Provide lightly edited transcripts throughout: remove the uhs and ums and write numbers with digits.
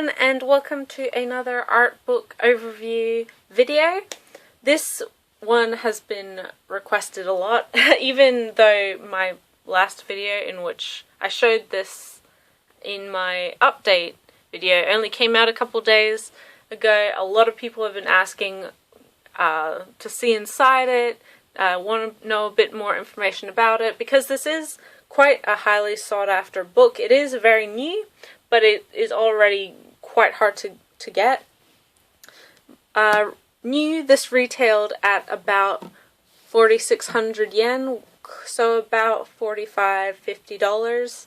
everyone, and welcome to another art book overview video. This one has been requested a lot, even though my last video in which I showed this in my update video only came out a couple days ago. A lot of people have been asking to see inside it, want to know a bit more information about it, because this is quite a highly sought after book. It is very new, but it is already quite hard to get. New, this retailed at about 4,600 yen, so about $45–50.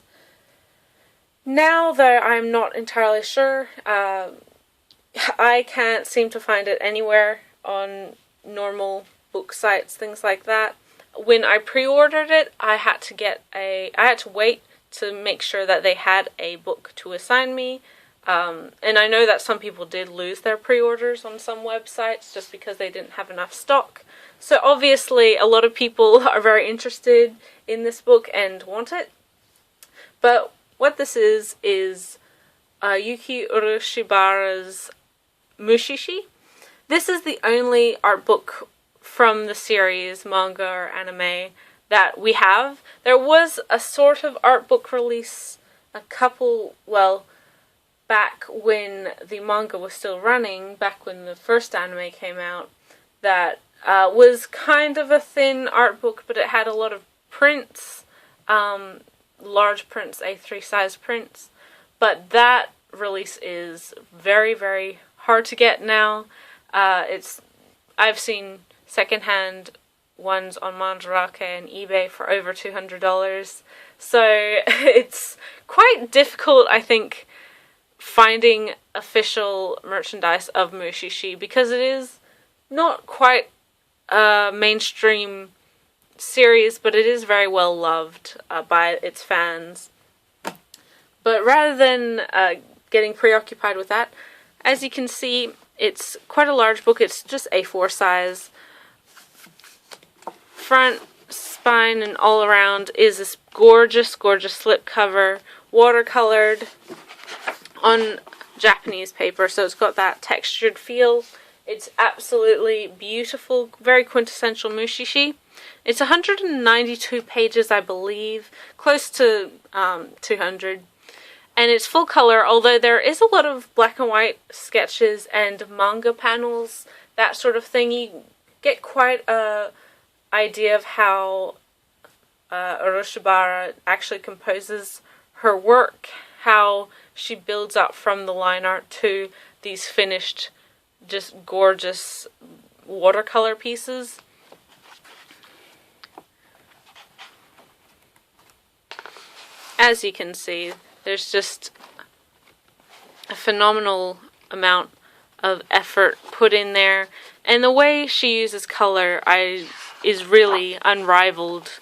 Now, though, I'm not entirely sure. I can't seem to find it anywhere on normal book sites, things like that. When I pre-ordered it, I had to wait to make sure that they had a book to assign me. And I know that some people did lose their pre-orders on some websites just because they didn't have enough stock. So obviously a lot of people are very interested in this book and want it. But what this is Yuki Urushibara's Mushishi. This is the only art book from the series, manga or anime, that we have. There was a sort of art book release back when the manga was still running, back when the first anime came out, that was kind of a thin art book, but it had a lot of prints, large prints, A3 size prints. But that release is very, very hard to get now. I've seen secondhand ones on Mandarake and eBay for over $200. So it's quite difficult, I think, finding official merchandise of Mushishi, because it is not quite a mainstream series, but it is very well loved by its fans. But rather than getting preoccupied with that, as you can see, it's quite a large book. It's just A4 size. Front, spine, and all around is this gorgeous, gorgeous slipcover, watercolored on Japanese paper, so it's got that textured feel. It's absolutely beautiful, very quintessential Mushishi. It's 192 pages, I believe, close to 200. And it's full color, although there is a lot of black and white sketches and manga panels, that sort of thing. You get quite a idea of how Urushibara actually composes her work, how she builds up from the line art to these finished, just gorgeous watercolor pieces. As you can see, there's just a phenomenal amount of effort put in there, and the way she uses color is really unrivaled.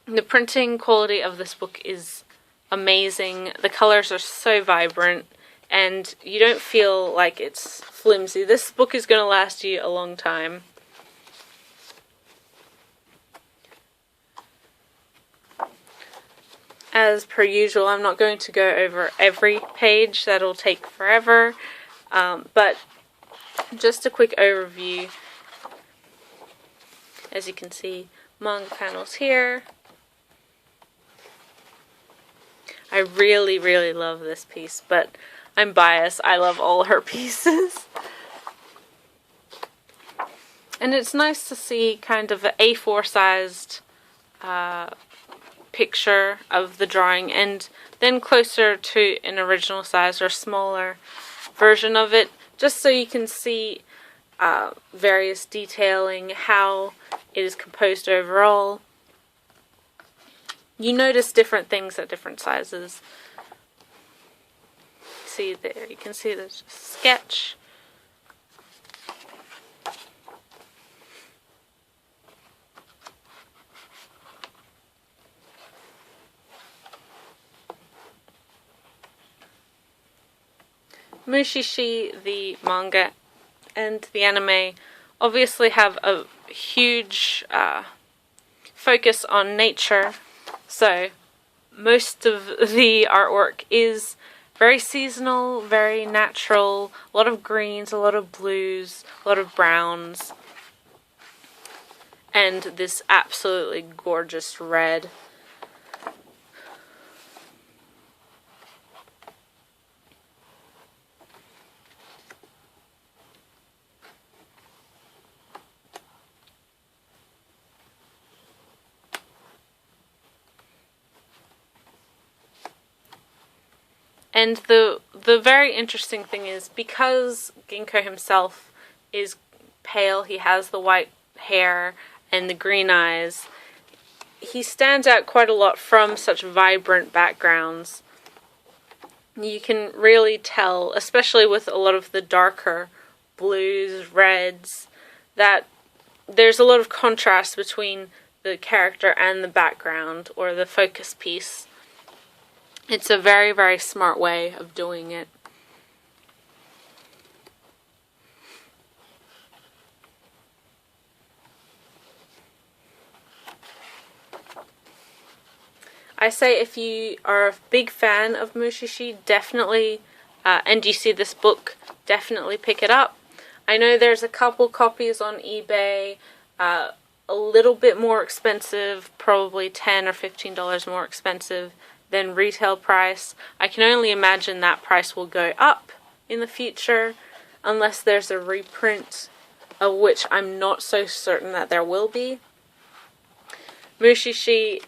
The printing quality of this book is amazing. The colors are so vibrant, and you don't feel like it's flimsy. This book is going to last you a long time. As per usual, I'm not going to go over every page. That'll take forever. But just a quick overview. As you can see, manga panels here. I really, really love this piece, but I'm biased. I love all her pieces. And it's nice to see kind of an A4 sized picture of the drawing, and then closer to an original size or smaller version of it, just so you can see various detailing, how it is composed overall. You notice different things at different sizes. See there, you can see there's a sketch. Mushi-shi, the manga, and the anime obviously have a huge focus on nature, so most of the artwork is very seasonal, very natural, a lot of greens, a lot of blues, a lot of browns, and this absolutely gorgeous red. And the very interesting thing is, because Ginkgo himself is pale, he has the white hair and the green eyes, he stands out quite a lot from such vibrant backgrounds. You can really tell, especially with a lot of the darker blues, reds, that there's a lot of contrast between the character and the background, or the focus piece. It's a very, very smart way of doing it. I say if you are a big fan of Mushishi, definitely, and you see this book, definitely pick it up. I know there's a couple copies on eBay, a little bit more expensive, probably $10 or $15 more expensive than retail price. I can only imagine that price will go up in the future, unless there's a reprint, of which I'm not so certain that there will be. Mushi-shi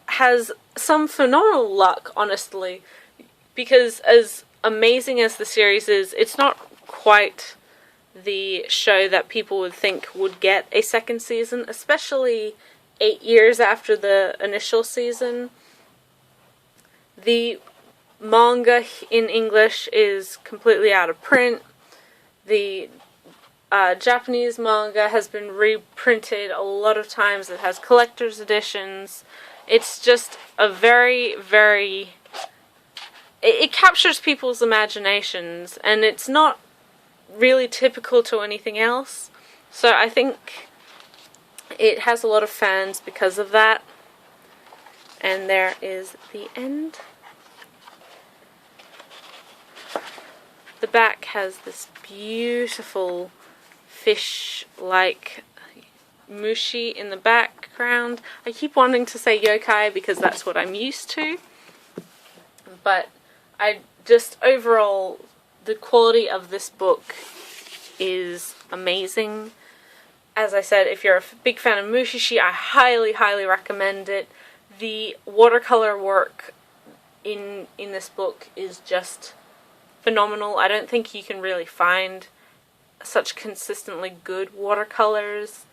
has some phenomenal luck, honestly, because as amazing as the series is, it's not quite the show that people would think would get a second season, especially 8 years after the initial season. The manga in English is completely out of print. The Japanese manga has been reprinted a lot of times. It has collector's editions. It's just a very, very... It captures people's imaginations, and it's not really typical to anything else. So I think it has a lot of fans because of that. And there is the end. The back has this beautiful fish-like mushi in the background. I keep wanting to say yokai because that's what I'm used to. But I just, overall, the quality of this book is amazing. As I said, if you're a big fan of Mushishi, I highly, highly recommend it. The watercolor work in this book is just phenomenal. I don't think you can really find such consistently good watercolors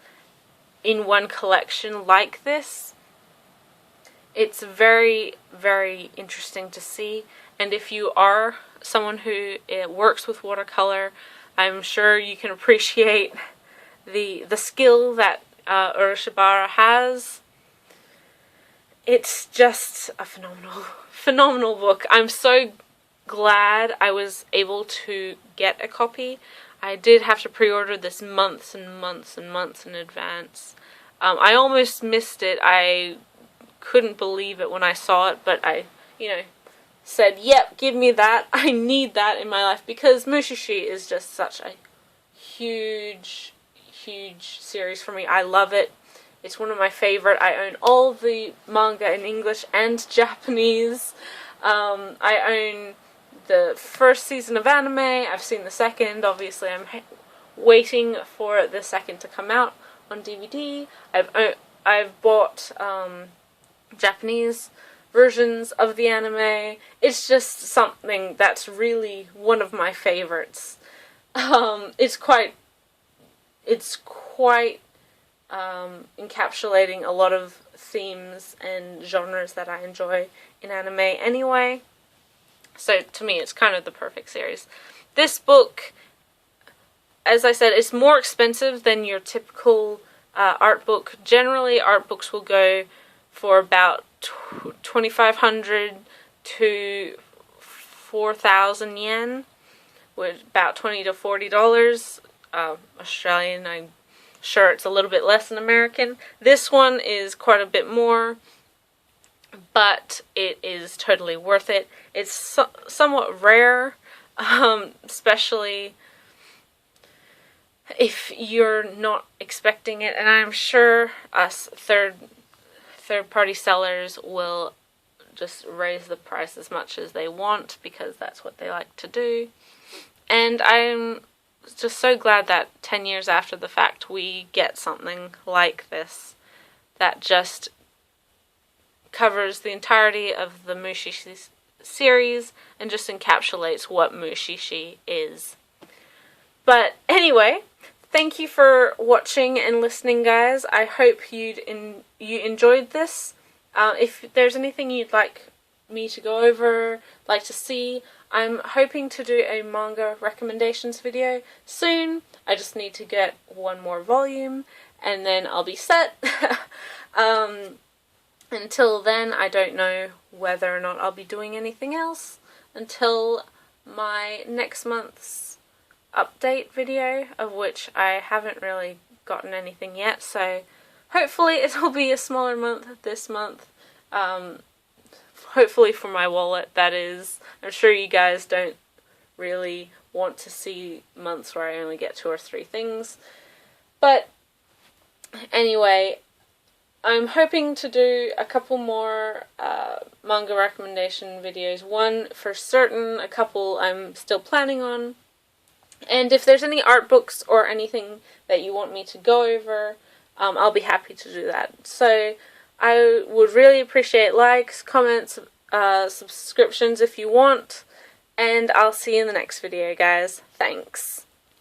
in one collection like this. It's very, very interesting to see, and if you are someone who works with watercolor, I'm sure you can appreciate the skill that Urushibara has. It's just a phenomenal book. I'm so glad I was able to get a copy. I did have to pre-order this months and months and months in advance. I almost missed it. I couldn't believe it when I saw it, but I, said, yep, give me that. I need that in my life, because Mushishi is just such a huge, huge series for me. I love it. It's one of my favorite. I own all the manga in English and Japanese. I own the first season of anime. I've seen the second. Obviously, I'm waiting for the second to come out on DVD. I've bought Japanese versions of the anime. It's just something that's really one of my favorites. It's quite encapsulating a lot of themes and genres that I enjoy in anime anyway. So to me, it's kind of the perfect series. This book, as I said, is more expensive than your typical art book. Generally, art books will go for about 2,500 to 4,000 yen, with about $20 to $40 Australian. I'm sure it's a little bit less than American. This one is quite a bit more. but it is totally worth it. It's somewhat rare, especially if you're not expecting it, and I'm sure us third-party sellers will just raise the price as much as they want, because that's what they like to do. And I'm just so glad that 10 years after the fact we get something like this that just covers the entirety of the Mushishi series and just encapsulates what Mushishi is. But anyway, thank you for watching and listening, guys. I hope you enjoyed this. If there's anything you'd like me to go over, like to see, I'm hoping to do a manga recommendations video soon. I just need to get one more volume and then I'll be set. Until then, I don't know whether or not I'll be doing anything else until my next month's update video, of which I haven't really gotten anything yet, so hopefully it'll be a smaller month this month. Hopefully for my wallet, that is. I'm sure you guys don't really want to see months where I only get 2 or 3 things. But anyway, I'm hoping to do a couple more manga recommendation videos. One for certain, a couple I'm still planning on. And if there's any art books or anything that you want me to go over, I'll be happy to do that. So I would really appreciate likes, comments, subscriptions if you want, and I'll see you in the next video, guys. Thanks.